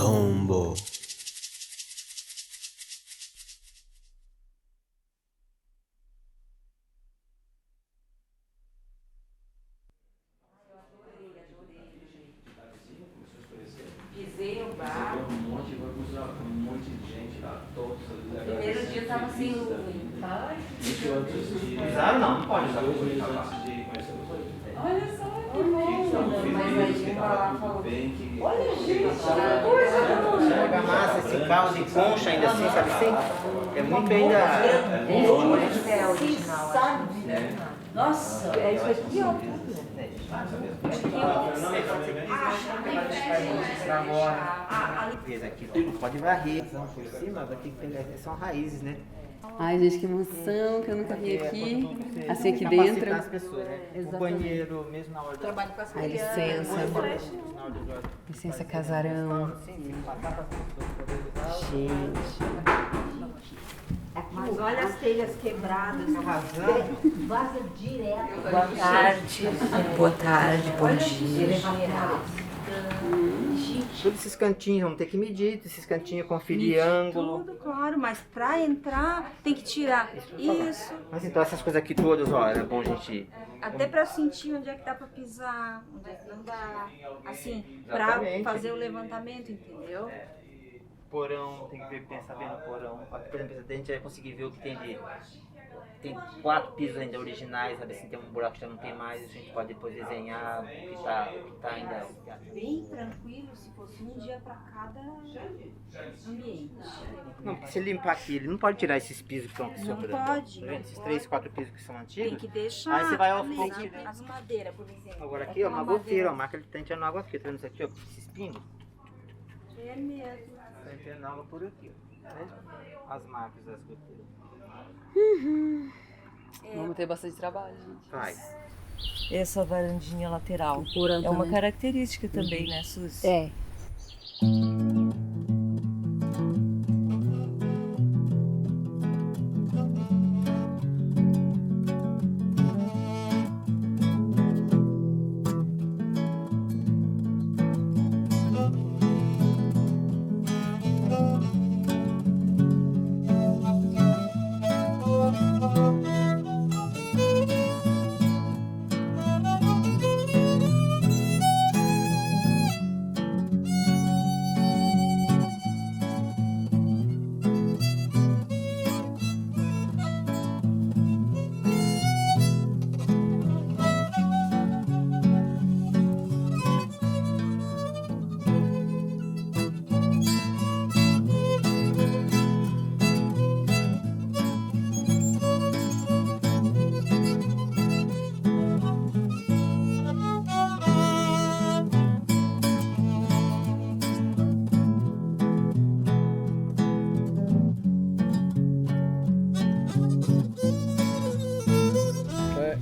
Tombo. Pisei no bar. Um monte de gente lá, todos. Primeiro dia tava sem nuvem. Pisaram não pode usar antes de conhecer vocês. Olha só, que bom. Mas aí uma lá falou, olha gente, que coisa boa. Argamassa, esse caldo de concha ainda assim, sabe assim? É muito ainda... É original. Nossa, é isso aqui, ó. Fez aqui, tudo pode varrer. Por cima, vai ter que pegar, são raízes, né? Ai, gente, que emoção, que eu nunca vi aqui. Assim, aqui Capacitar dentro. as pessoas, né? O banheiro, mesmo na hora do... Trabalho com as Ai, licença. Licença, casarão. Gente. Mas olha as telhas quebradas, vaza direto. Boa tarde. Boa tarde, bom dia. Todos esses cantinhos, vamos ter que medir, esses cantinhos, conferir ângulo. Tudo, claro, mas pra entrar tem que tirar isso, Mas então essas coisas aqui todas, ó, era bom a gente... até pra sentir onde é que dá pra pisar, onde é que não dá. Assim, pra Exatamente. fazer o levantamento, entendeu? Porão, tem que ver, pensar bem no porão. Por exemplo, a gente vai conseguir ver o que tem de... Tem 4 pisos ainda originais, sabe assim, tem um buraco que já não tem mais, a gente pode depois desenhar o que tá ainda... Bem tranquilo, se fosse um dia pra cada ambiente. Não, porque se ele limpar aqui, ele não pode tirar esses pisos que estão aqui Não sobre pode, tá não vendo? Esses pode. 3, 4 pisos que são antigos. Tem que deixar Aí você vai aos ali, poucos né? tirando. As madeiras, por exemplo. Agora aqui, ó, uma Aquela goteira, ó, madeira marca ele tá entrando água aqui, tá vendo isso aqui, ó, esses pingos? é mesmo. Tá entrando água por aqui, ó, tá vendo? As marcas das goteiras. Vamos ter bastante trabalho, gente. Vai. Essa varandinha lateral é uma característica também, né, Suzy? É.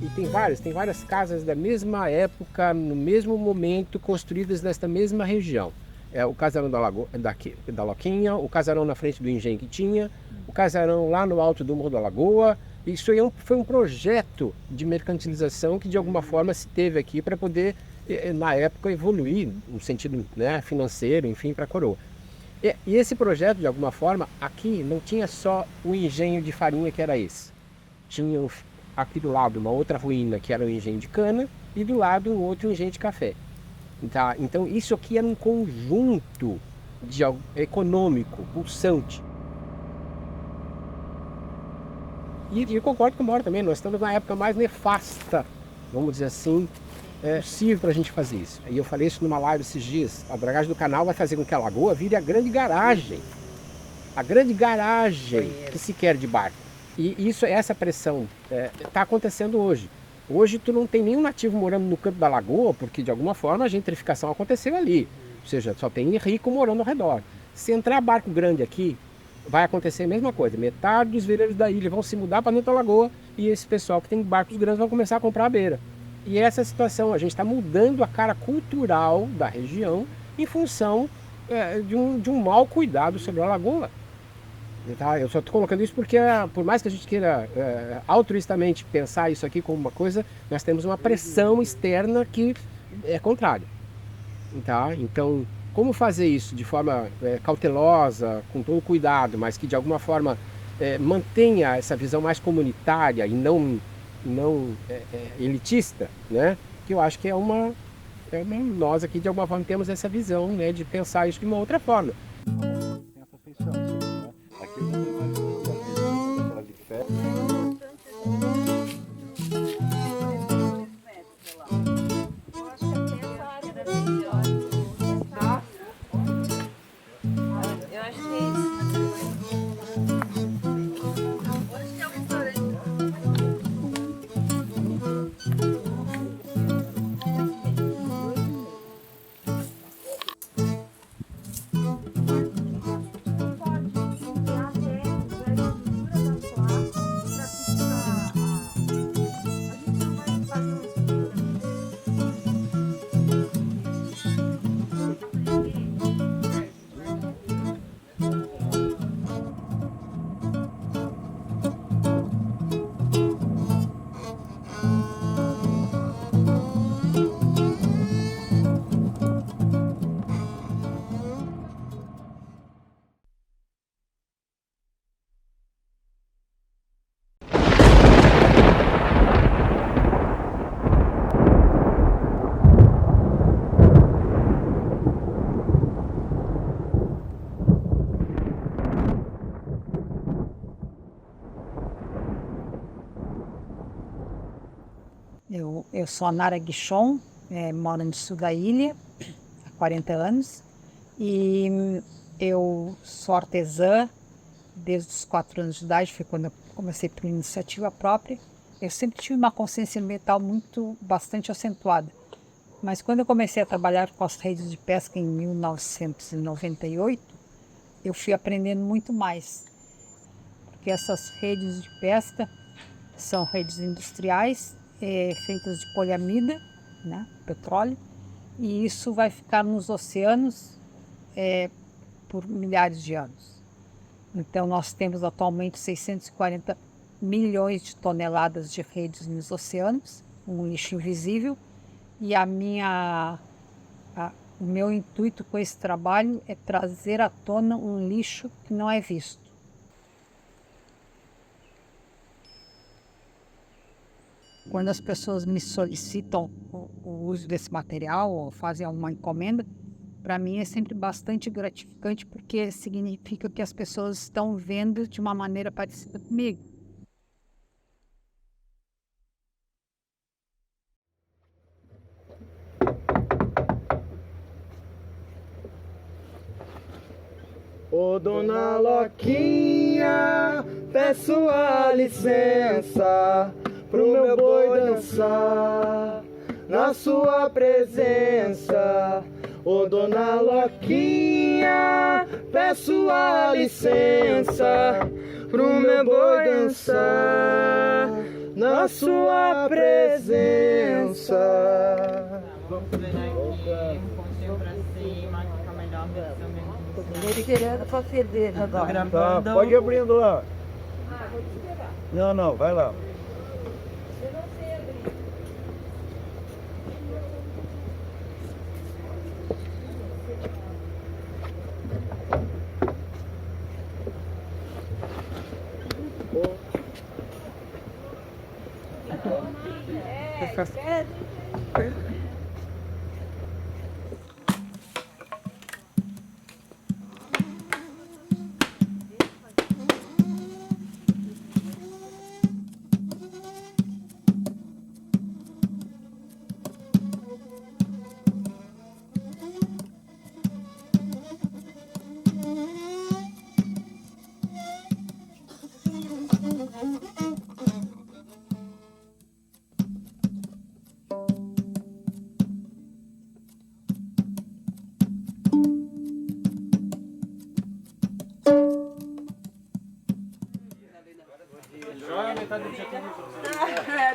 E tem várias casas da mesma época, no mesmo momento, construídas nesta mesma região. É o casarão da Loquinha, o casarão na frente do engenho que tinha, o casarão lá no alto do Morro da Lagoa. Isso aí foi um projeto de mercantilização que de alguma forma se teve aqui para poder, na época, evoluir no sentido, né, financeiro, enfim, para a coroa. E esse projeto, de alguma forma, aqui não tinha só o engenho de farinha que era esse. Tinha aqui do lado uma outra ruína que era o engenho de cana e do lado um outro engenho de café. Tá? Então isso aqui era um conjunto econômico, pulsante. E eu concordo com o Mauro também, nós estamos na época mais nefasta, vamos dizer assim, possível para a gente fazer isso. E eu falei isso numa live esses dias, a dragagem do canal vai fazer com que a lagoa vire a grande garagem. A grande garagem que se quer de barco. E essa pressão está acontecendo hoje. Hoje tu não tem nenhum nativo morando no canto da lagoa, porque de alguma forma a gentrificação aconteceu ali. Ou seja, só tem rico morando ao redor. Se entrar barco grande aqui, vai acontecer a mesma coisa. Metade dos vileiros da ilha vão se mudar para dentro da lagoa e esse pessoal que tem barcos grandes vão começar a comprar a beira. E essa situação, a gente está mudando a cara cultural da região em função de um mau cuidado sobre a lagoa. Tá? Eu só estou colocando isso porque, por mais que a gente queira altruistamente pensar isso aqui como uma coisa, nós temos uma pressão externa que é contrária. Tá? Então, Como fazer isso de forma cautelosa, com todo cuidado, mas que de alguma forma mantenha essa visão mais comunitária e não elitista, né? Que eu acho que nós aqui de alguma forma temos essa visão, né, de pensar isso de uma outra forma. Aqui não tem mais aquela de fé. Eu acho que é isso. Eu sou a Nara Guichon, moro no sul da ilha há 40 anos e eu sou artesã desde os 4 anos de idade, foi quando eu comecei por iniciativa própria. Eu sempre tive uma consciência ambiental bastante acentuada, mas quando eu comecei a trabalhar com as redes de pesca em 1998, eu fui aprendendo muito mais, porque essas redes de pesca são redes industriais, feitas de poliamida, né, petróleo, e isso vai ficar nos oceanos por milhares de anos. Então nós temos atualmente 640 milhões de toneladas de redes nos oceanos, um lixo invisível, e o meu intuito com esse trabalho é trazer à tona um lixo que não é visto. Quando as pessoas me solicitam o uso desse material ou fazem uma encomenda, para mim é sempre bastante gratificante, porque significa que as pessoas estão vendo de uma maneira parecida comigo. Ô dona Loquinha, peço a licença pro meu boi dançar na sua presença. Ô dona Loquinha, peço a licença pro meu boi dançar na sua presença. Vamos virar aqui, um pontinho pra cima, que fica melhor Ele querendo pra feder agora. Tá, pode ir abrindo lá. Não, vai lá.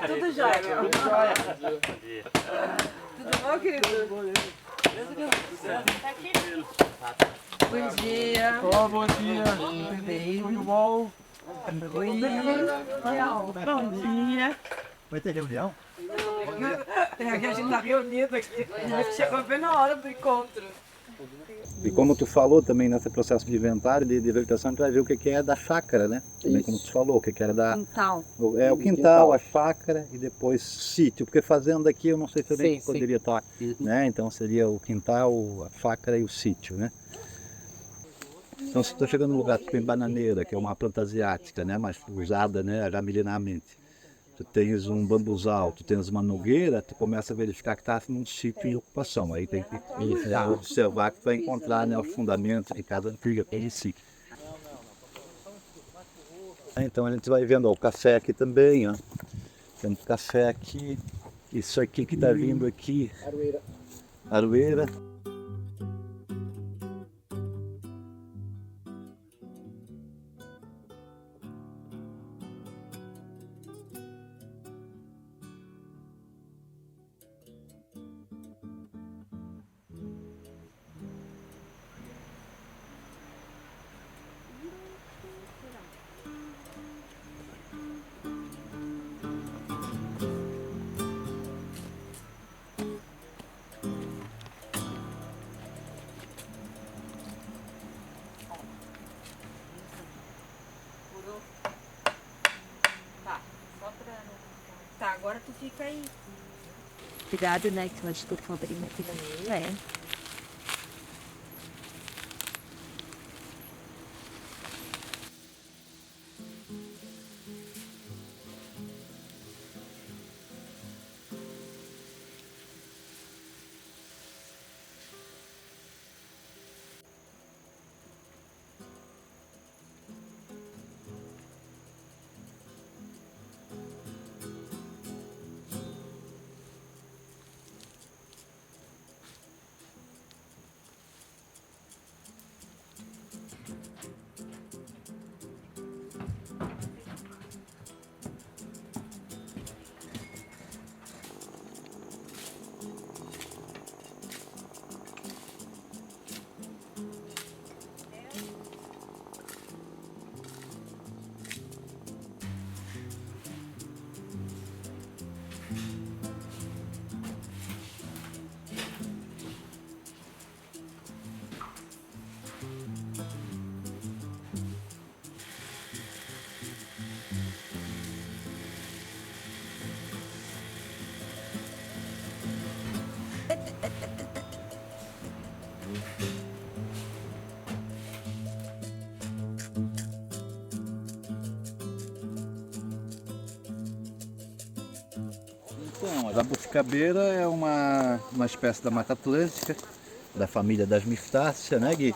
Tudo jóia, meu. Tudo bom, querido? Bom dia. Bom dia. Tudo bem? Tudo bom? Bom dia. Vai ter reunião? A gente tá reunido aqui. Chegou bem na hora do encontro. E como tu falou também nesse processo de inventário, de vegetação, tu vai ver o que é da chácara, né? Também como tu falou, o que era da... Quintal. O quintal, a chácara e depois sítio. Porque fazenda aqui eu não sei se eu nem Sim, poderia estar, né? Então seria o quintal, a chácara e o sítio, né? Então se tu chega num lugar que tem bananeira, que é uma planta asiática, né? Mas usada, né, já milenarmente. Tu tens um bambuzal, tu tens uma nogueira, tu começa a verificar que está num sítio em ocupação. Aí tem que observar que tu vai encontrar, né, os fundamentos de cada antiga sítio. Então a gente vai vendo ó, o café aqui também, ó. Temos café aqui, isso aqui que está vindo aqui, aroeira. Tá, agora tu fica aí. Cuidado, né? Que eu acho que eu vou abrir aqui no meio, é. Então, a jabuticabeira é uma espécie da Mata Atlântica, da família das mistáceas, né, Gui?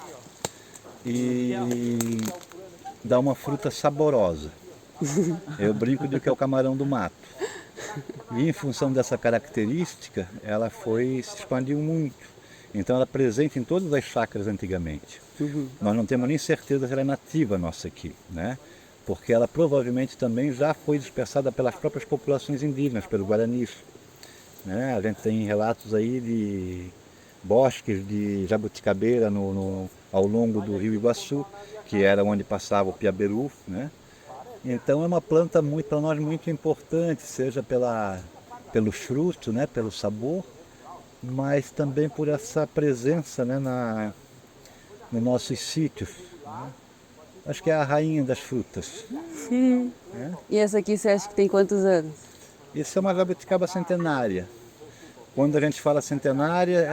E dá uma fruta saborosa. Eu brinco de que é o camarão do mato. E em função dessa característica, ela se expandiu muito. Então ela é presente em todas as chácaras antigamente. Nós não temos nem certeza se ela é nativa nossa aqui, né? Porque ela provavelmente também já foi dispersada pelas próprias populações indígenas, pelos guaranis. Né? A gente tem relatos aí de bosques de jabuticabeira ao longo do rio Iguaçu, que era onde passava o Piaberu, né? Então é uma planta para nós muito importante, seja pelo fruto, né? Pelo sabor, mas também por essa presença, né? Nos nossos sítios. Né? Acho que é a rainha das frutas. Sim. Né? E essa aqui você acha que tem quantos anos? Isso é uma jabuticaba centenária. Quando a gente fala centenária,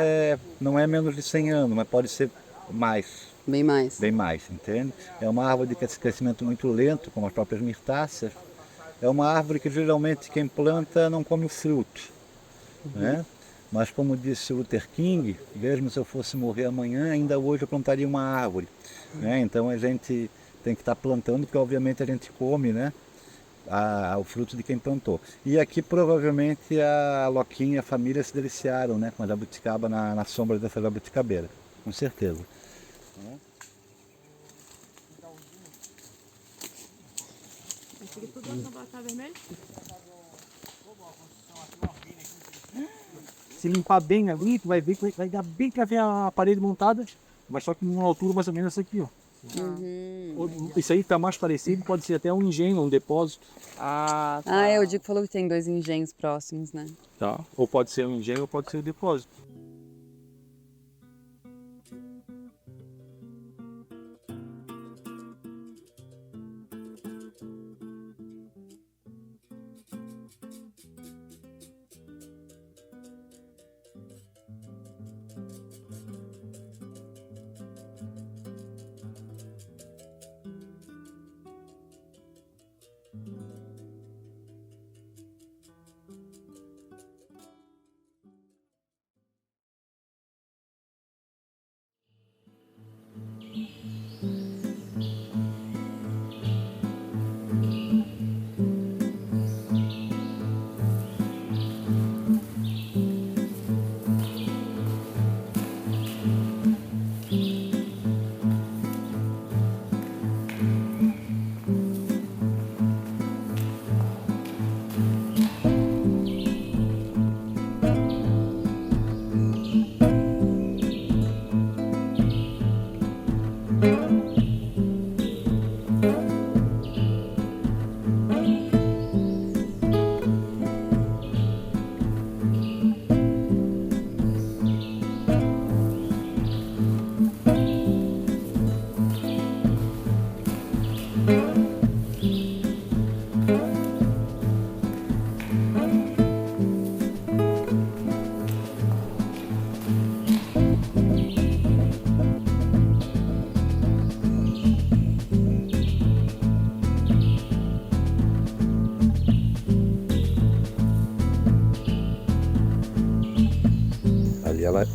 não é menos de 100 anos, mas pode ser mais. Bem mais. Bem mais, entende? É uma árvore de crescimento muito lento, como as próprias mirtáceas. É uma árvore que geralmente quem planta não come o fruto. Né? Mas como disse o Luther King, mesmo se eu fosse morrer amanhã, ainda hoje eu plantaria uma árvore. Né? Então a gente tem que estar plantando, porque obviamente a gente come, né? O fruto de quem plantou. E aqui provavelmente a Loquinha e a família se deliciaram, né? Com a jabuticaba na sombra dessa jabuticabeira, com certeza. Se limpar bem ali, tu vai ver que vai dar bem pra ver a parede montada, mas só que numa altura mais ou menos essa aqui, ó. Isso aí tá mais parecido, pode ser até um engenho, um depósito. Ah, o Dico falou que tem 2 engenhos próximos, né? Tá. Ou pode ser um engenho ou pode ser um depósito.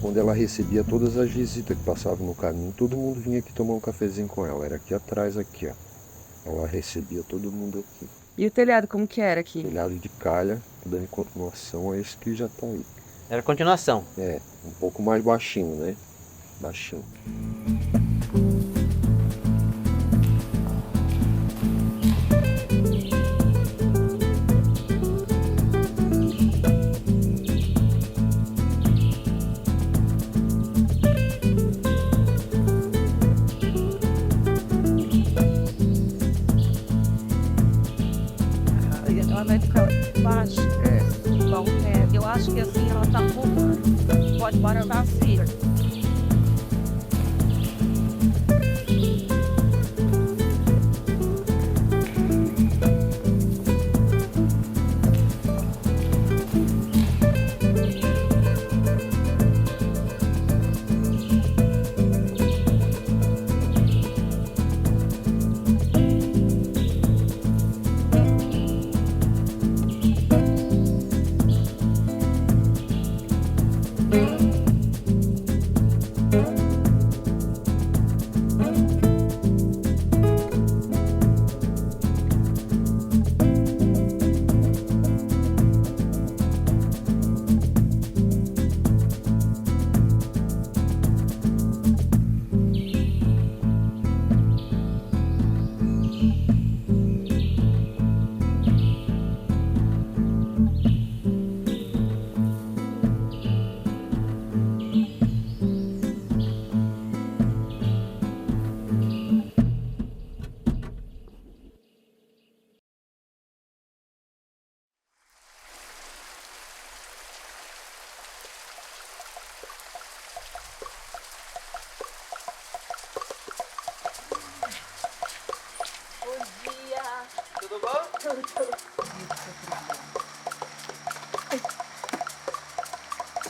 quando ela recebia todas as visitas que passavam no caminho, todo mundo vinha aqui tomar um cafezinho com ela. Era aqui atrás, aqui, ó. Ela recebia todo mundo aqui. E o telhado, como que era aqui? Telhado de calha, dando continuação a esse que já tá aí. Era continuação. É, um pouco mais baixinho, né? Baixinho. Ela vai ficar baixo. Bom, eu acho que assim ela tá pouco. Pode guardar assim.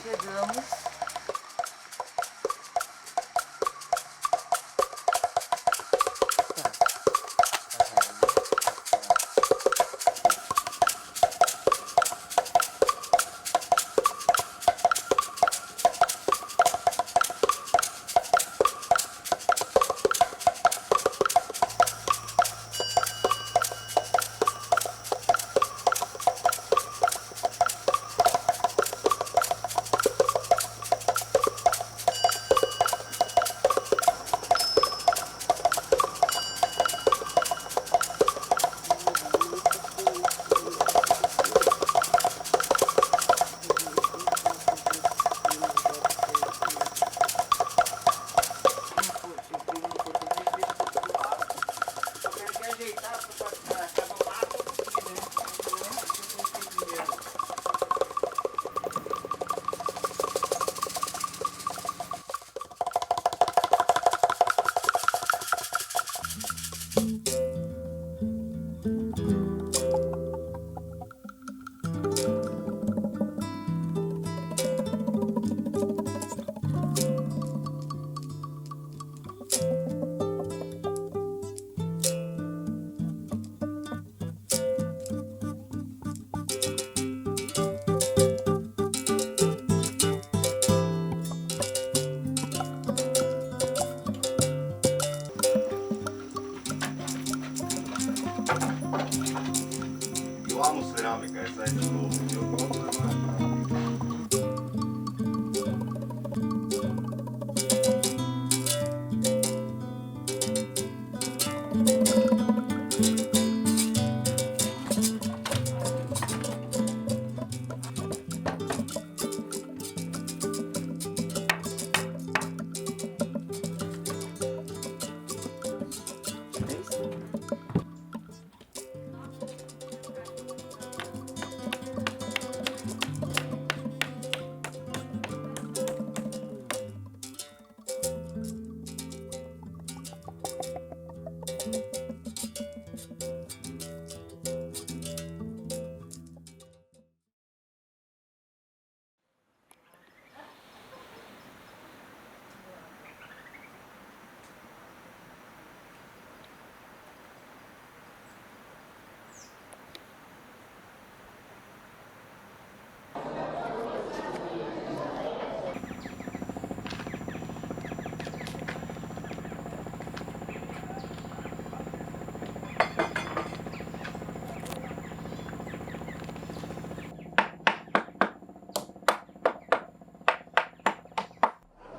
Chegamos.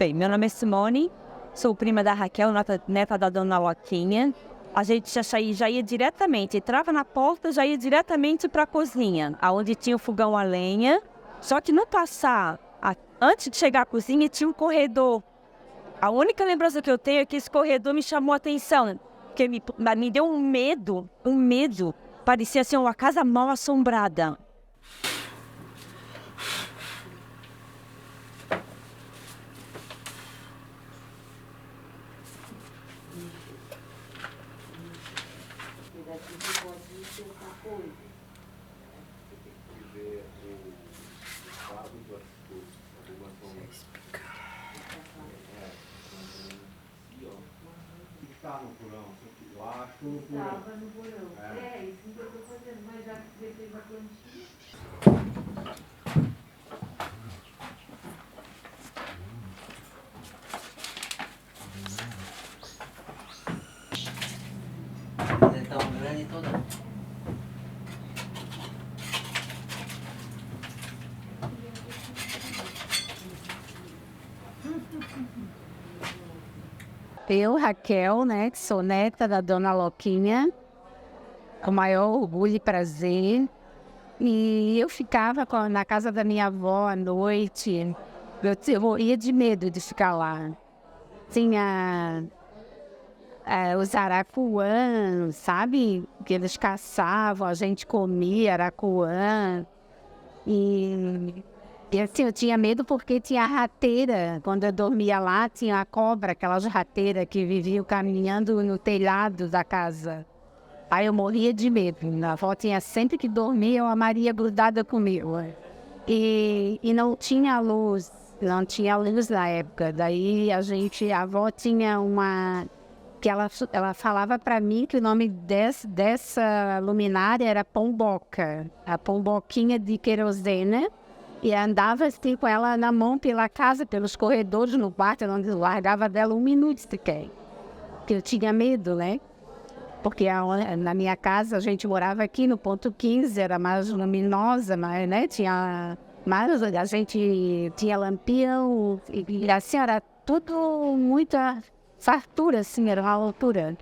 Bem, meu nome é Simone, sou prima da Raquel, neta da dona Loquinha. A gente já ia diretamente, entrava na porta, já ia diretamente para a cozinha, onde tinha o fogão a lenha. Só que no passar, antes de chegar à cozinha, tinha um corredor. A única lembrança que eu tenho é que esse corredor me chamou a atenção, porque me deu um medo. Parecia ser uma casa mal assombrada. Estava no porão. É, isso que eu estou fazendo, mas já depois da plantinha. Ele tá um grande todo. Eu, Raquel, né, que sou neta da dona Loquinha, com o maior orgulho e prazer. E eu ficava na casa da minha avó à noite. Eu morria de medo de ficar lá. Tinha os aracuã, sabe? Que eles caçavam, a gente comia aracuã. E assim, eu tinha medo porque tinha rateira. Quando eu dormia lá, tinha a cobra, aquelas rateiras que viviam caminhando no telhado da casa. Aí eu morria de medo. A avó tinha sempre que dormir, eu a Maria grudada comigo. E não tinha luz na época. Daí a avó tinha uma... que ela falava para mim que o nome dessa luminária era pomboca. A pomboquinha de querosene. E andava assim com ela na mão pela casa, pelos corredores no quarto, onde eu largava dela 1 minuto sequer. Porque eu tinha medo, né? Porque na minha casa, a gente morava aqui no ponto 15, era mais luminosa, mas, né? A gente tinha lampião, e assim, era tudo muita fartura, assim, era uma altura.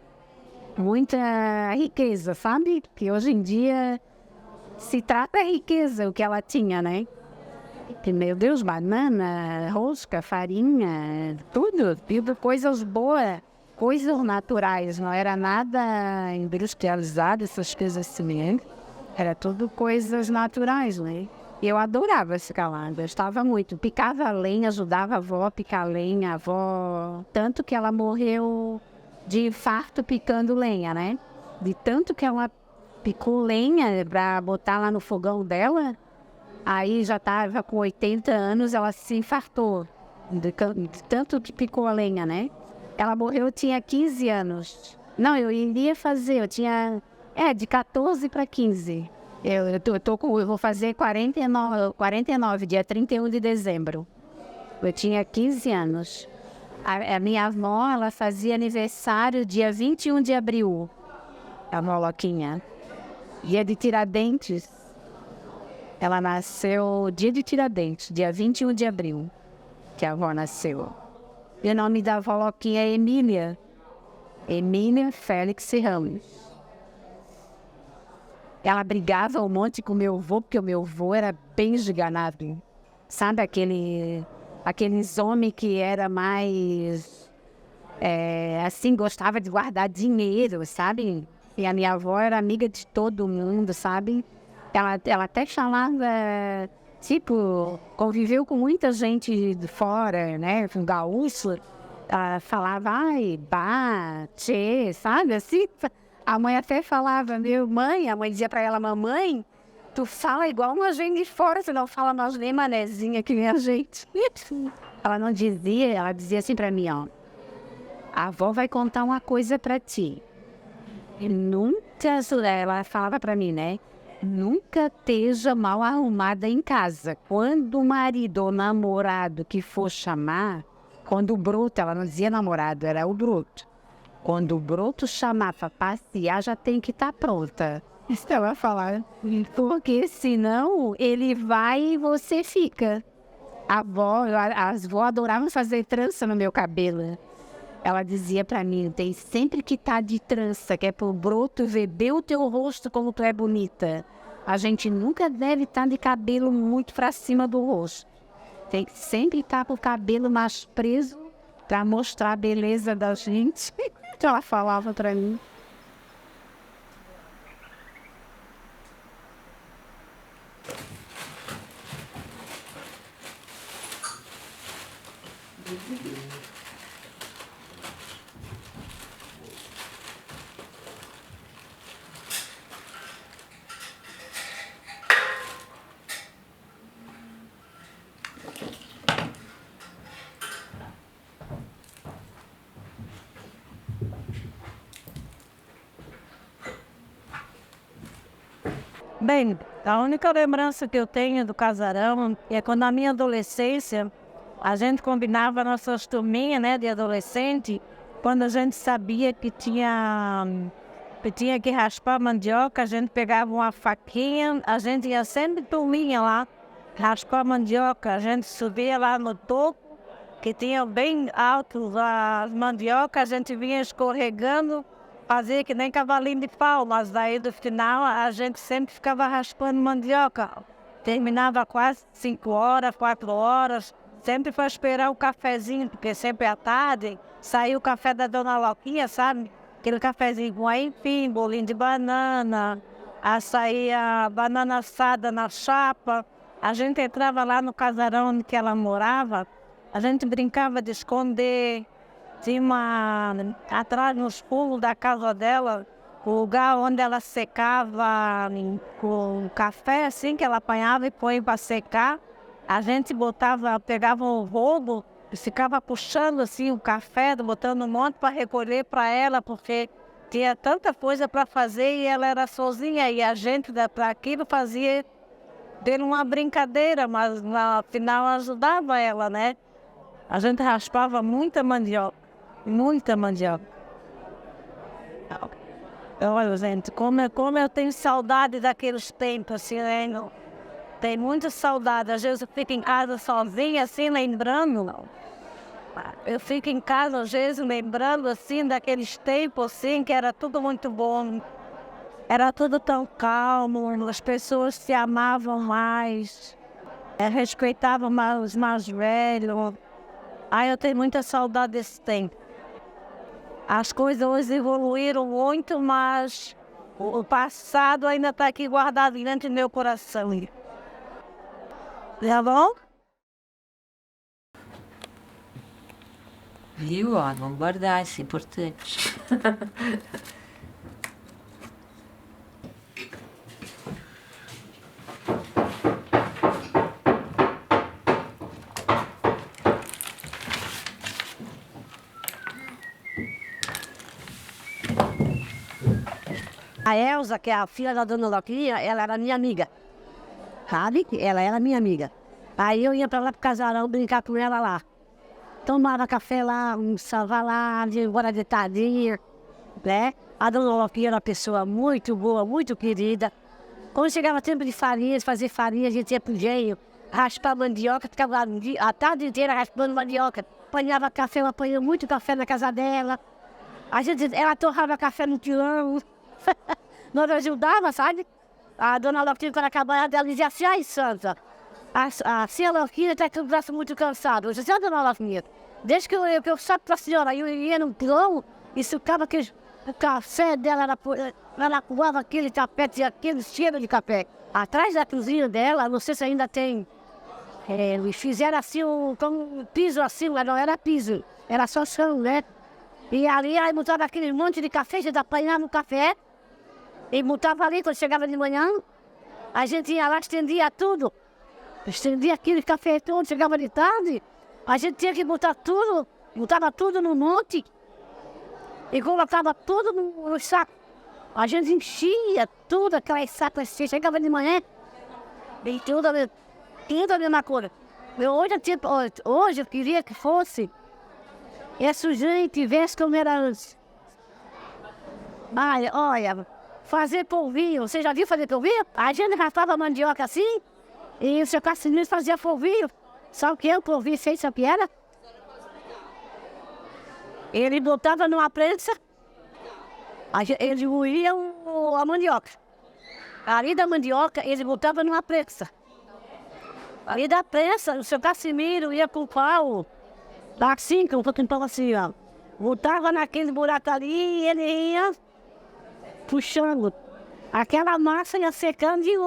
Muita riqueza, sabe? Que hoje em dia se trata da riqueza, o que ela tinha, né? Que, meu Deus, banana, rosca, farinha, tudo coisas boas, coisas naturais, não era nada industrializado, essas coisas assim, né? Era tudo coisas naturais, né? E eu adorava ficar lá, gostava muito. Picava lenha, ajudava a avó a picar lenha, tanto que ela morreu de infarto picando lenha, né? De tanto que ela picou lenha para botar lá no fogão dela. Aí já estava com 80 anos, ela se infartou, de tanto que picou a lenha, né? Ela morreu, eu tinha 15 anos. Não, eu iria fazer, eu tinha, de 14 para 15. Eu vou fazer 49, dia 31 de dezembro. Eu tinha 15 anos. A minha avó, ela fazia aniversário dia 21 de abril, a Moloquinha. Dia de Tiradentes. Ela nasceu dia de Tiradentes, dia 21 de abril, que a avó nasceu. E o nome da avó Loquinha é Emília. Emília Félix Ramos. Ela brigava um monte com o meu avô, porque o meu avô era bem esganado. Sabe aqueles homens que era mais... assim, gostava de guardar dinheiro, sabe? E a minha avó era amiga de todo mundo, sabe? Ela até falava, tipo, conviveu com muita gente de fora, né, com gaúcho. Ela falava, ai, bah, tchê, sabe, assim. A mãe até falava, a mãe dizia pra ela, mamãe, tu fala igual uma gente de fora, você não fala nós nem manezinha que nem a gente. Ela não dizia, ela dizia assim pra mim, ó, a avó vai contar uma coisa pra ti. E nunca, ela falava pra mim, né, nunca esteja mal arrumada em casa. Quando o marido ou namorado que for chamar, quando o bruto, ela não dizia namorado, era o bruto. Quando o bruto chamar para passear, já tem que estar pronta. Isso ela vai falar, porque senão ele vai e você fica. As avó adoravam fazer trança no meu cabelo. Ela dizia pra mim, tem sempre que estar de trança, que é pro broto ver bem o teu rosto como tu é bonita. A gente nunca deve estar de cabelo muito pra cima do rosto. Tem que sempre estar com o cabelo mais preso pra mostrar a beleza da gente. Então ela falava pra mim. Bem, a única lembrança que eu tenho do casarão é quando na minha adolescência a gente combinava nossas turminhas, né, de adolescente, quando a gente sabia que tinha que raspar mandioca, a gente pegava uma faquinha, a gente ia sempre turminha lá, raspar mandioca, a gente subia lá no topo, que tinha bem alto as mandioca, a gente vinha escorregando, fazia que nem cavalinho de pau, mas daí no final a gente sempre ficava raspando mandioca. Terminava quase 5 horas, 4 horas, sempre foi esperar o cafezinho, porque sempre à tarde saiu o café da Dona Loquinha, sabe? Aquele cafezinho com aipim, bolinho de banana, saía banana assada na chapa. A gente entrava lá no casarão onde que ela morava, a gente brincava de esconder. Tinha atrás nos pulos da casa dela, o lugar onde ela secava com café, assim, que ela apanhava e põe para secar. A gente pegava um rodo e ficava puxando assim o café, botando um monte para recolher para ela, porque tinha tanta coisa para fazer e ela era sozinha. E a gente, para aquilo, fazia dele uma brincadeira, mas no final ajudava ela, né? A gente raspava muita mandioca. Muita mandioca. Olha, gente, como eu tenho saudade daqueles tempos, assim, né? Tenho muita saudade. Às vezes eu fico em casa sozinha, assim, lembrando. Eu fico em casa, às vezes, lembrando, assim, daqueles tempos, assim, que era tudo muito bom. Era tudo tão calmo, as pessoas se amavam mais, respeitavam mais os mais velhos. Eu tenho muita saudade desse tempo. As coisas hoje evoluíram muito, mas o passado ainda está aqui guardado dentro do meu coração. Tá bom? Viu? Ó, vamos guardar, isso é importante. A Elza, que é a filha da Dona Loquinha, ela era minha amiga, sabe? Ela era minha amiga. Aí eu ia pra lá pro casarão brincar com ela lá. Tomava café lá, almoçava lá, ia embora de tardinha, né? A Dona Loquinha era uma pessoa muito boa, muito querida. Quando chegava tempo de farinha, de fazer farinha, a gente ia pro engenho, raspar mandioca, ficava lá a tarde inteira raspando mandioca. Apanhava café, eu apanhei muito café na casa dela. Ela torrava café no pilão. Nós ajudava, sabe? A Dona Loquinha, quando acabava dela, dizia assim: ai, Santa, a senhora Loquinha está com o braço muito cansado. Eu disse: Dona Loquinha, desde que eu sabe para a senhora, eu ia no pilão e sucava o café dela, ela coava aquele tapete, aquele cheiro de café. Atrás da cozinha dela, não sei se ainda tem, fizeram assim, como um piso assim, mas não era piso, era só chão, né? E ali ela botava aquele monte de café, a gente apanhava o café e botava ali. Quando chegava de manhã, a gente ia lá, estendia tudo. Estendia aquele café todo, chegava de tarde, a gente tinha que botar tudo, botava tudo no monte e colocava tudo no saco. A gente enchia tudo, aquelas sacas assim, chegava de manhã e tudo a mesma coisa. Hoje eu queria que fosse essa gente tivesse como era antes. Olha, fazer polvilho. Você já viu fazer polvilho? A gente raspava mandioca assim, e o seu Casimiro fazia polvilho. Sabe o que eu ouvi, sei, sabe o que era? Ele botava numa prensa, ele moía a mandioca. Ali da mandioca, ele botava numa prensa. Ali da prensa, o seu Casimiro ia com o pau, assim, com um pau assim, ó. Botava naquele buraco ali e ele ia puxando. Aquela massa ia secando e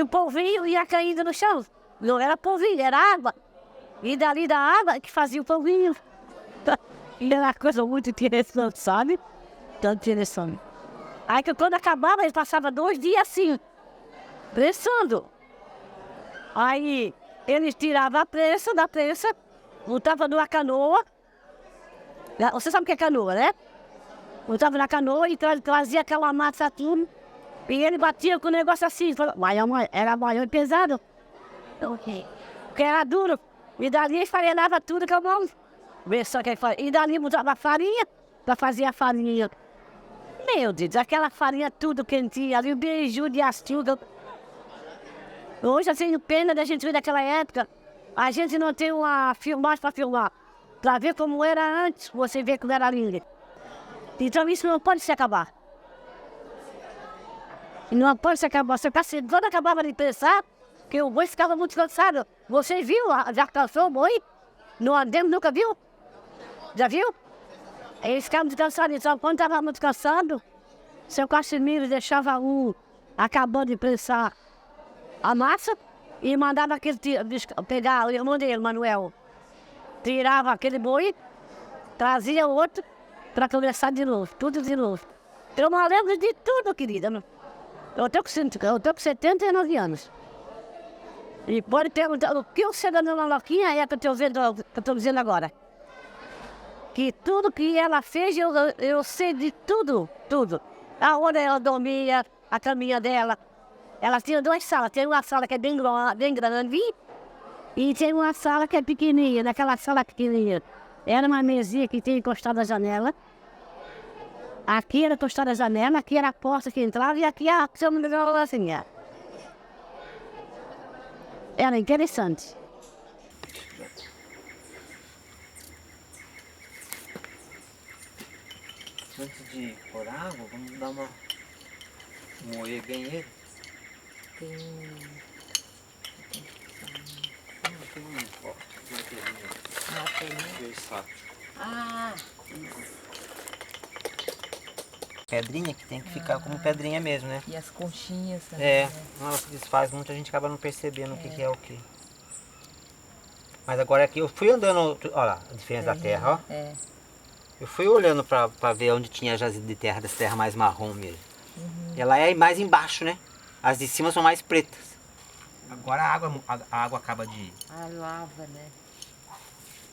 o polvinho ia caindo no chão. Não era polvinho, era água. E dali da água que fazia o polvinho. E era uma coisa muito interessante, sabe? Tanto interessante. Aí que quando acabava, ele passava 2 dias assim, prensando. Aí eles tiravam a prensa da prensa, botavam numa canoa. Você sabe o que é canoa, né? Botava na canoa e trazia aquela massa tudo. E ele batia com o negócio assim. Era maior e pesado. Porque era duro. E dali esfarenava tudo com a mão. E dali botava farinha para fazer a farinha. Meu Deus, aquela farinha tudo quentinha, ali o beiju de açúcar. Hoje eu tenho pena da gente ver daquela época. A gente não tem uma filmagem para filmar. Para ver como era antes, você vê como era lindo. Então isso não pode se acabar. Não pode se acabar. Quando acabava de pensar, que o boi ficava muito cansado. Você viu? Já cansou o boi? No andemo nunca viu? Já viu? Eles ficavam muito cansados. Então quando estava muito cansado, seu Casimiro deixava acabando de prensar a massa e mandava aquele pegar o irmão dele, Manuel. Tirava aquele boi, trazia outro para começar de novo, tudo de novo. Eu não lembro de tudo, querida. Eu tô com 79 anos. E pode perguntar o que você da Dona Loquinha é que eu estou dizendo agora. Que tudo que ela fez, eu sei de tudo, tudo. Aonde ela dormia, a caminha dela. Ela tinha 2 salas. Tem uma sala que é bem grande e tem uma sala que é pequenininha. Naquela sala pequenininha era uma mesinha que tinha encostado na janela. Aqui era encostada a janela, aqui era a porta que entrava e aqui a cama assim. Era interessante. Antes de pôr água, vamos dar uma moer bem ele. Pedrinha que tem que ficar como pedrinha mesmo, né? E as conchinhas também. É, né? ela se desfaz muito, a gente acaba não percebendo o que é o que. Mas agora aqui, eu fui andando, olha lá, a diferença da terra, ó. É. Eu fui olhando pra ver onde tinha jazido de terra, dessa terra mais marrom mesmo. Ela é mais embaixo, né? As de cima são mais pretas. Agora a água acaba de... A lava, né?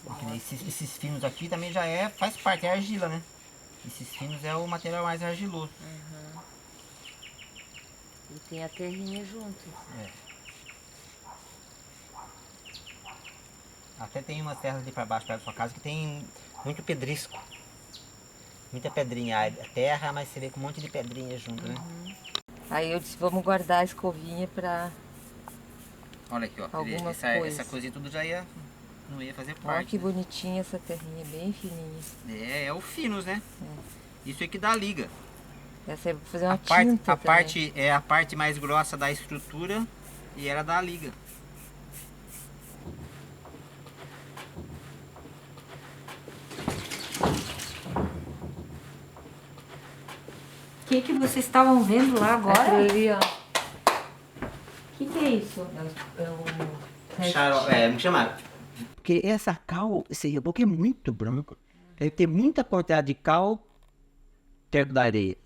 Porque esses finos aqui também já faz parte, é argila, né? Esses finos é o material mais argiloso. E tem a terrinha junto. É. Até tem umas terras ali pra baixo, perto da sua casa, que tem muito pedrisco. Muita pedrinha. A terra, mas você vê com um monte de pedrinha junto, né? Aí eu disse, vamos guardar a escovinha pra... Olha aqui, ó. Algumas Essa coisinha tudo já não ia fazer parte. Olha que bonitinha essa terrinha, bem fininha. É o finos, né? Isso é que dá liga. Essa é pra fazer uma tinta tinta também. É a parte mais grossa da estrutura e ela dá liga. O que vocês estavam vendo lá agora? Aquilo ali, ó. O que é isso? Me chamaram. Porque essa cal, esse reboco é muito branco. Deve ter muita quantidade de cal perto da areia.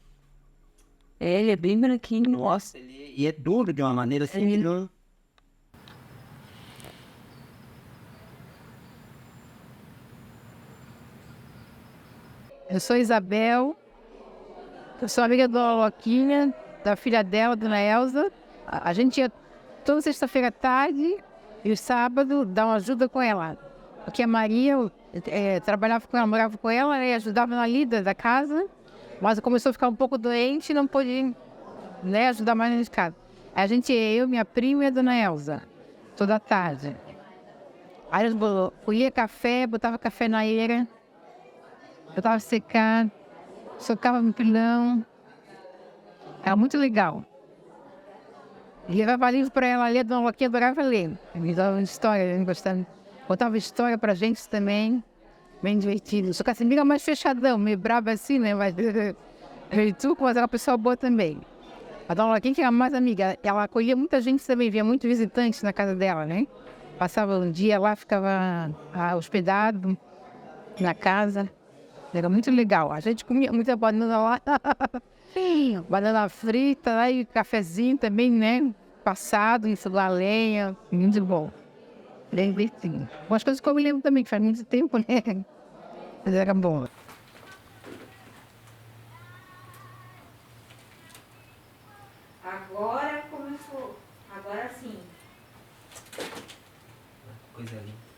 Ele é bem branquinho. Nossa, e é duro de uma maneira assim. Não... Eu sou Isabel, eu sou amiga da Loquinha, da filha dela, Dona Elza. A gente ia toda sexta-feira à tarde e o sábado dar uma ajuda com ela. Porque a Maria trabalhava com ela, morava com ela e ajudava na lida da casa, mas começou a ficar um pouco doente e não pôde ajudar mais na casa. A gente, eu, minha prima e a dona Elza, toda tarde. Aí eles colhia café, botava café na eira, botava secar, socava no pilão. Era muito legal. E levava livro para ela ler, a dona Loquinha adorava ler. Me dava história, gostava. Contava história pra gente também, bem divertido. Só que a Casimiro é mais fechadão, meio brava assim, né? Mas mas era uma pessoa boa também. A dona Loquinha, que era mais amiga, ela acolhia muita gente também, via muitos visitantes na casa dela, né? Passava um dia lá, ficava hospedado na casa. Era muito legal. A gente comia muita banana lá. Banana frita lá e cafezinho também, né? Passado, isso lá, lenha. Muito bom. Bem divertido. Umas coisas que eu me lembro também, que faz muito tempo, né? Mas era bom. Agora começou. Agora sim. Coisa linda.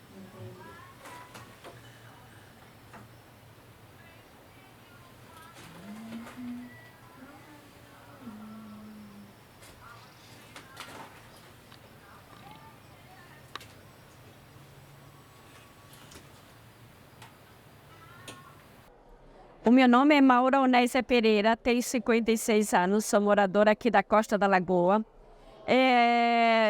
O meu nome é Maura Onésia Pereira, tenho 56 anos, sou moradora aqui da Costa da Lagoa.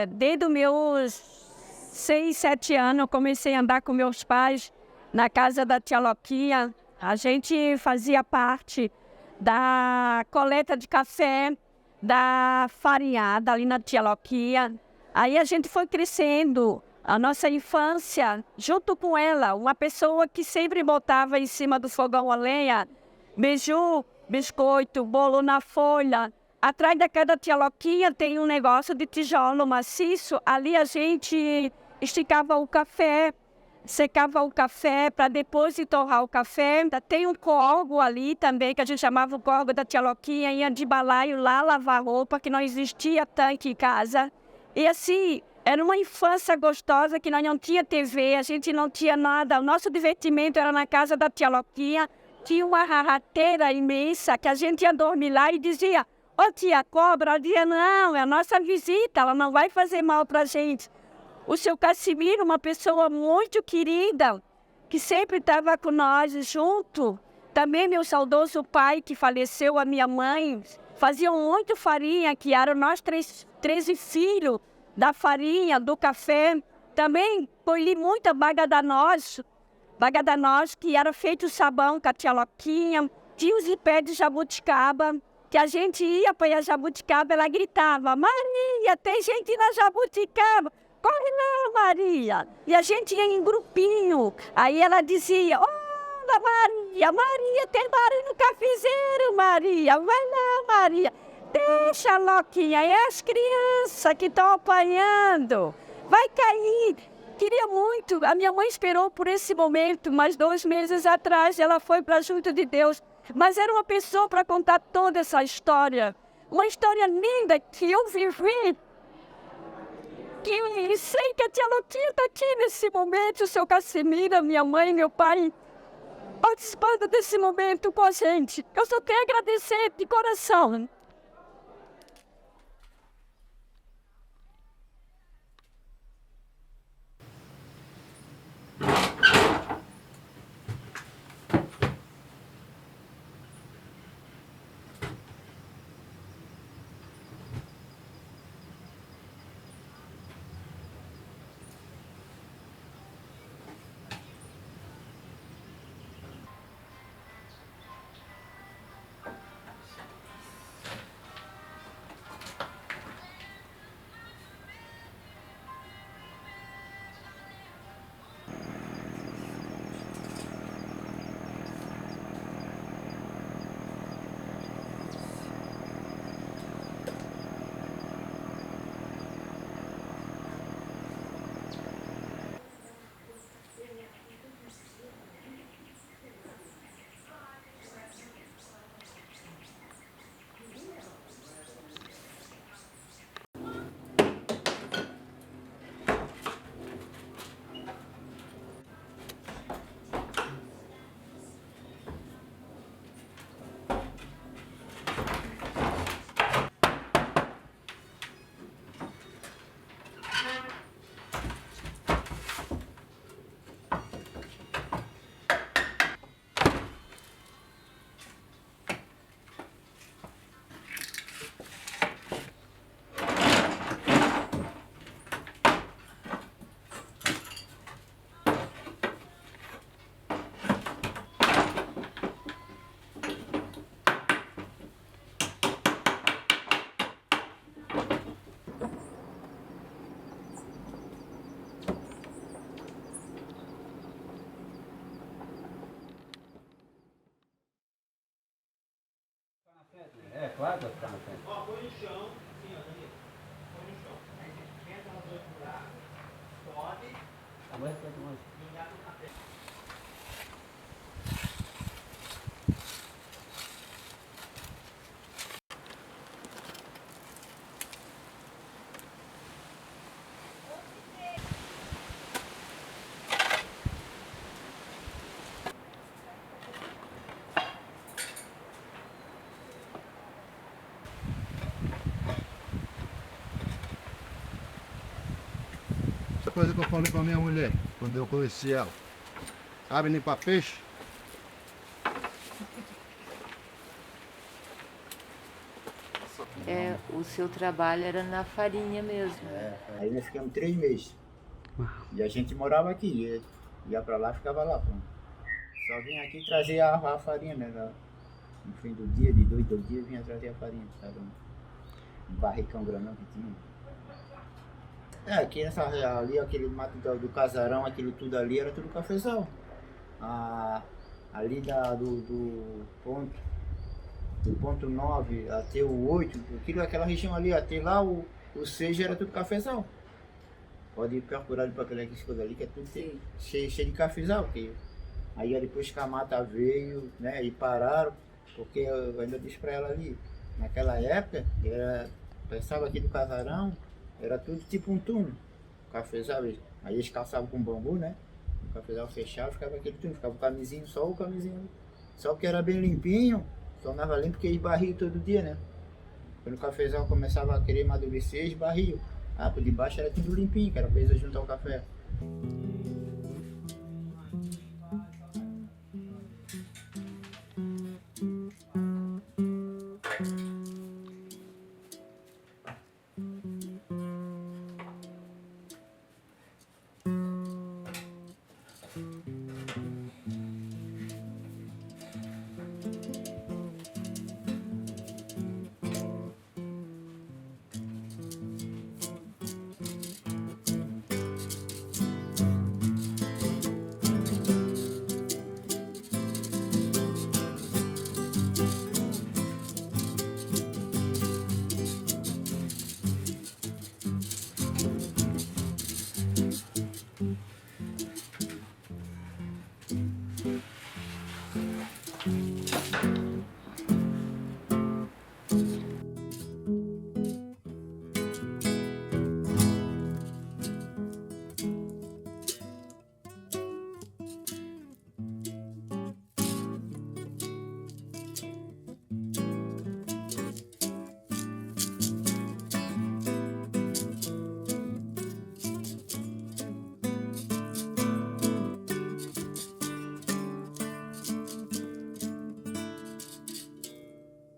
Desde os meus 6, 7 anos, eu comecei a andar com meus pais na casa da tia Loquinha. A gente fazia parte da coleta de café, da farinhada ali na tia Loquinha. Aí a gente foi crescendo. A nossa infância, junto com ela, uma pessoa que sempre botava em cima do fogão a lenha, beiju, biscoito, bolo na folha. Atrás da casa da tia Loquinha tem um negócio de tijolo maciço. Ali a gente esticava o café, secava o café para depois de torrar o café. Tem um corgo ali também, que a gente chamava o corgo da tia Loquinha, ia de balaio lá lavar roupa, que não existia tanque em casa. E assim, era uma infância gostosa, que nós não tinha TV, a gente não tinha nada. O nosso divertimento era na casa da tia Loquinha. Tinha uma rateira imensa que a gente ia dormir lá e dizia: ô tia cobra, ela dizia: não, é a nossa visita, ela não vai fazer mal pra gente. O seu Casimiro, uma pessoa muito querida, que sempre estava com nós junto. Também meu saudoso pai, que faleceu, a minha mãe, faziam muito farinha, que eram nós 13 filhos da farinha, do café. Também colhi muita bagadanos, que era feito sabão com a tia Loquinha. Tinha os pés de jabuticaba, que a gente ia para a jabuticaba, ela gritava: Maria, tem gente na jabuticaba, corre lá, Maria. E a gente ia em grupinho, aí ela dizia: olha, Maria, tem barulho no cafezeiro, Maria, vai lá, Maria. Deixa, Loquinha, é as crianças que estão apanhando. Vai cair. Queria muito. A minha mãe esperou por esse momento, mas 2 meses atrás ela foi para junto de Deus. Mas era uma pessoa para contar toda essa história. Uma história linda que eu vivi. Que eu sei que a tia Loquinha está aqui nesse momento, o seu Casimiro, minha mãe, meu pai, participando desse momento com a gente. Eu só tenho a agradecer de coração. Essa coisa que eu falei pra minha mulher, quando eu conheci ela. Sabe limpar peixe? O seu trabalho era na farinha mesmo. Aí nós ficamos 3 meses. E a gente morava aqui, ia pra lá, ficava lá. Pô. Só vinha aqui trazer a farinha, né? No fim do dia, de 2 em 2 dias, vinha trazer a farinha, sabe? Um barricão grandão que tinha. Aqui nessa ali, aquele mato do casarão, aquele tudo ali, era tudo cafezal. Ali do ponto 9 até o 8, aquela região ali, até lá o 6 era tudo cafezal. Pode procurar ali para aquela coisa ali, que é tudo cheio de cafezal. Aí depois que a mata veio, né, e pararam, porque eu ainda disse para ela ali, naquela época, pensava aqui do casarão, era tudo tipo um túnel, cafezal. Aí eles calçavam com bambu, né? O cafezal fechava, ficava aquele túnel, ficava o camisinho, só o camisinho. Só que era bem limpinho, tornava limpo porque eles barriam todo dia, né? Quando o cafezal começava a querer amadurecer, eles barriam. Por debaixo era tudo limpinho, que era coisa junto ao café.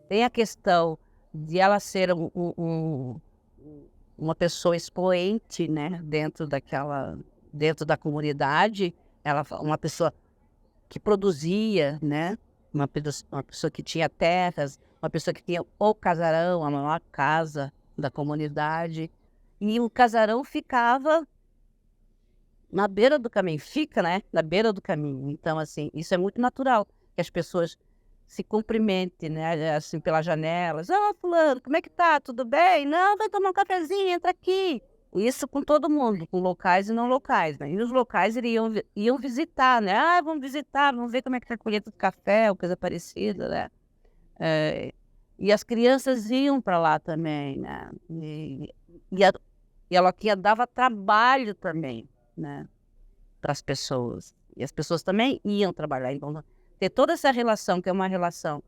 Tem a questão de ela ser uma pessoa expoente, né, dentro da comunidade, uma pessoa que produzia, né, uma pessoa que tinha terras, uma pessoa que tinha o casarão, a maior casa da comunidade, e o casarão ficava na beira do caminho, né, na beira do caminho. Então, assim, isso é muito natural, que as pessoas se cumprimente, né, assim, pelas janelas. Fulano, como é que tá? Tudo bem? Não, vai tomar um cafezinho, entra aqui. Isso com todo mundo, com locais e não locais, né? E os locais iam visitar, né? Vamos visitar, vamos ver como é que tá a colheita do café, ou coisa parecida, né? E as crianças iam para lá também, né? E a Loquinha dava trabalho também, né? Para as pessoas. E as pessoas também iam trabalhar. Então, ter toda essa relação, que é uma relação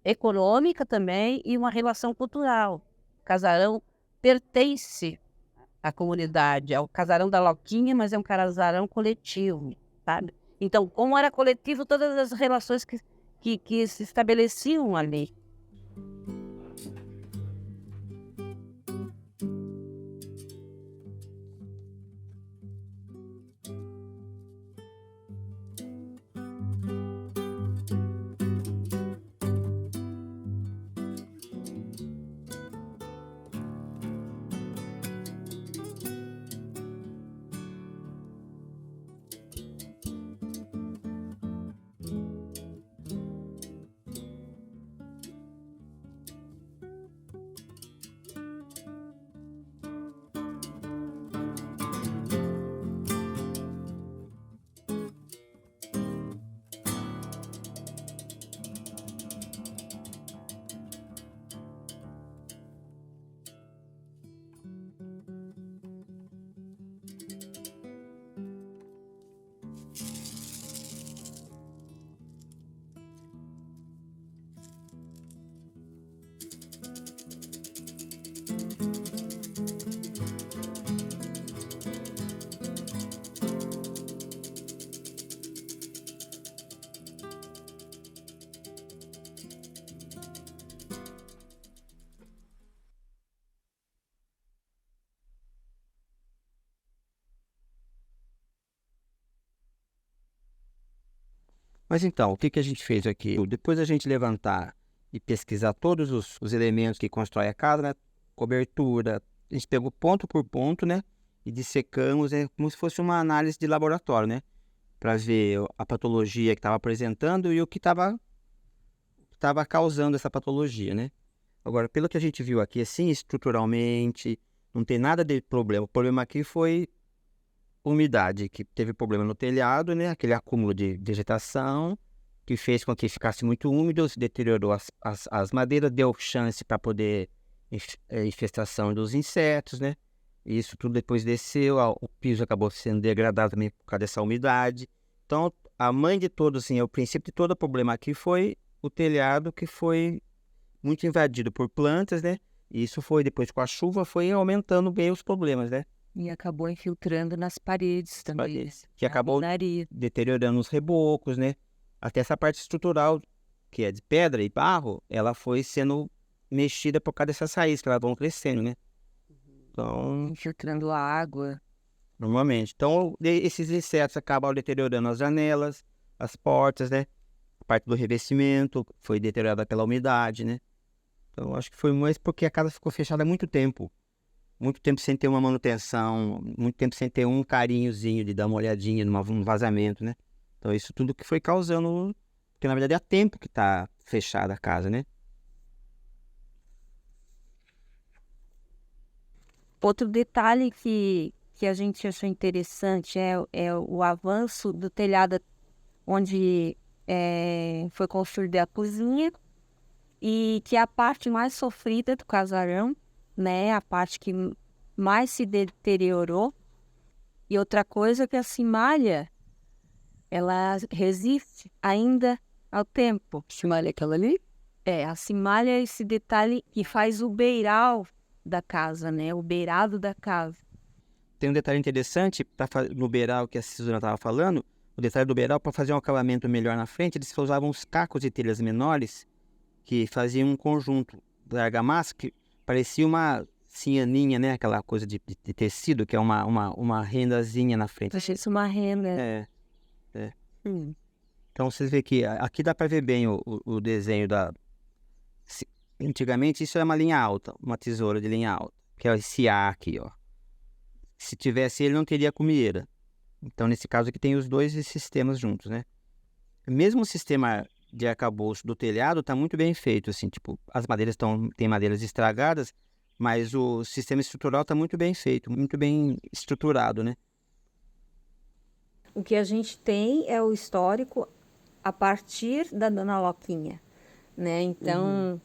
econômica também e uma relação cultural. O casarão pertence à comunidade, é o casarão da Loquinha, mas é um casarão coletivo, sabe? Então, como era coletivo, todas as relações que se estabeleciam ali. Mas então, o que a gente fez aqui? Depois da gente levantar e pesquisar todos os elementos que constroem a casa, né? Cobertura, a gente pegou ponto por ponto, né? E dissecamos, como se fosse uma análise de laboratório, né? Para ver a patologia que estava apresentando e o que estava causando essa patologia, né? Agora, pelo que a gente viu aqui, assim, estruturalmente, não tem nada de problema. O problema aqui foi umidade, que teve problema no telhado, né? Aquele acúmulo de vegetação que fez com que ficasse muito úmido, se deteriorou as madeiras, deu chance para poder infestação dos insetos, né? E isso tudo depois desceu, o piso acabou sendo degradado também por causa dessa umidade. Então, a mãe de todo, assim, o princípio de todo o problema aqui foi o telhado, que foi muito invadido por plantas, né? E isso foi, depois com a chuva, foi aumentando bem os problemas, né? E acabou infiltrando nas paredes também. Que acabou deteriorando os rebocos, né? Até essa parte estrutural, que é de pedra e barro, ela foi sendo mexida por causa dessas raízes, que elas vão crescendo, né? Então, infiltrando a água. Normalmente. Então, esses insetos acabam deteriorando as janelas, as portas, né? A parte do revestimento foi deteriorada pela umidade, né? Então, acho que foi mais porque a casa ficou fechada há muito tempo. Muito tempo sem ter uma manutenção, muito tempo sem ter um carinhozinho de dar uma olhadinha num vazamento, né? Então, isso tudo que foi causando... Porque, na verdade, há tempo que está fechada a casa, né? Outro detalhe que a gente achou interessante é o avanço do telhado onde foi construída a cozinha, e que é a parte mais sofrida do casarão, né? A parte que mais se deteriorou. E outra coisa é que a cimalha, ela resiste ainda ao tempo. Cimalha é aquela ali? A cimalha é esse detalhe que faz o beiral da casa, né? O beirado da casa. Tem um detalhe interessante no beiral que a Suzana estava falando. O detalhe do beiral, para fazer um acabamento melhor na frente, eles usavam uns cacos de telhas menores que faziam um conjunto da argamassa que parecia uma cianinha, né? Aquela coisa de tecido, que é uma rendazinha na frente. Achei isso uma renda. Então vocês veem que aqui dá para ver bem o desenho da... Antigamente isso é uma linha alta, uma tesoura de linha alta, que é esse A aqui, ó. Se tivesse ele, não teria comieira. Então, nesse caso aqui, tem os dois sistemas juntos, né? Mesmo o sistema de arcabouço do telhado está muito bem feito, assim, tipo, as madeiras tem madeiras estragadas, mas o sistema estrutural está muito bem feito, muito bem estruturado, né? O que a gente tem é o histórico a partir da Dona Loquinha, né? Então,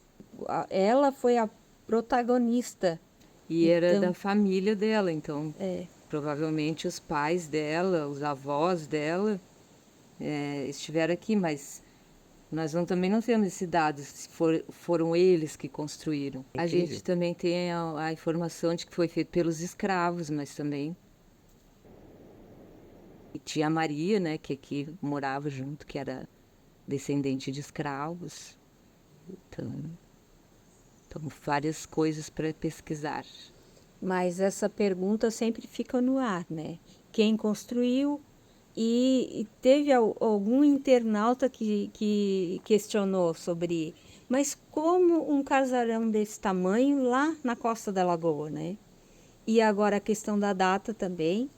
ela foi a protagonista. E era da família dela, então provavelmente os pais dela, os avós dela estiveram aqui, mas nós também não temos esse dado, se foram eles que construíram. A gente também tem a informação de que foi feito pelos escravos, mas também... E tinha a Maria, né, que aqui morava junto, que era descendente de escravos. Então, várias coisas para pesquisar. Mas essa pergunta sempre fica no ar, né? Quem construiu? E teve algum internauta que questionou sobre... Mas como um casarão desse tamanho lá na Costa da Lagoa, né? E agora a questão da data também,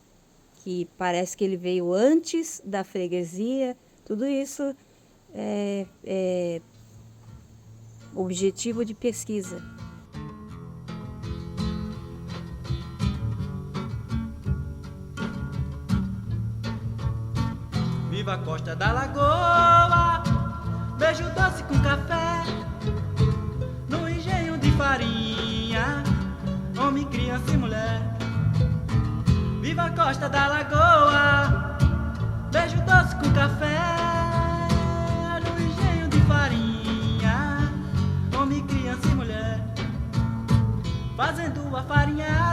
que parece que ele veio antes da freguesia. Tudo isso é objetivo de pesquisa. Viva a Costa da Lagoa, beijo doce com café, no engenho de farinha, homem, criança e mulher. Viva a Costa da Lagoa, beijo doce com café, no engenho de farinha, homem, criança e mulher, fazendo a farinha